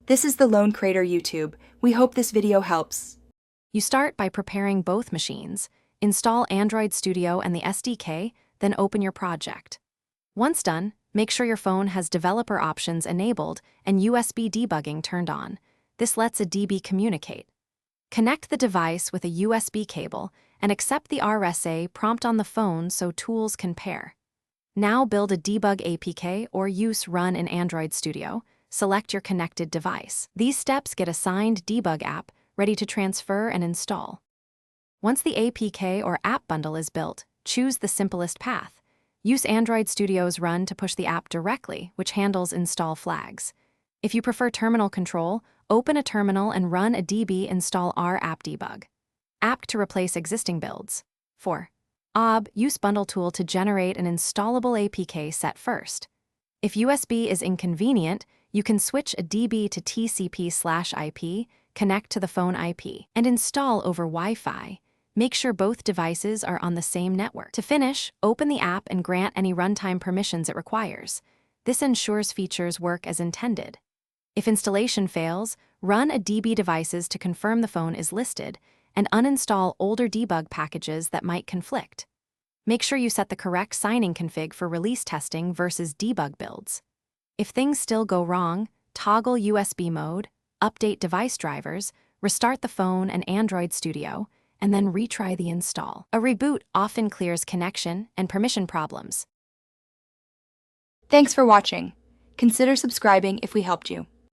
This is the Lone Crater YouTube. We hope this video helps. You start by preparing both machines, install Android Studio and the SDK, then open your project. Once done, make sure your phone has developer options enabled and USB debugging turned on. This lets a DB communicate. Connect the device with a USB cable and accept the RSA prompt on the phone so tools can pair. Now build a debug APK or use Run in Android Studio. Select your connected device. These steps get a signed debug app ready to transfer and install. Once the APK or app bundle is built, choose the simplest path. Use Android Studio's Run to push the app directly, which handles install flags. If you prefer terminal control, open a terminal and run a db install R app debug. Apt to replace existing builds. 4. Use bundle tool to generate an installable APK set first. If USB is inconvenient, you can switch a DB to TCP/IP, connect to the phone IP, and install over Wi-Fi. Make sure both devices are on the same network. To finish, open the app and grant any runtime permissions it requires. This ensures features work as intended. If installation fails, run a DB devices to confirm the phone is listed, and uninstall older debug packages that might conflict. Make sure you set the correct signing config for release testing versus debug builds. If things still go wrong, toggle USB mode, update device drivers, restart the phone and Android Studio, and then retry the install. A reboot often clears connection and permission problems. Thanks for watching. Consider subscribing if we helped you.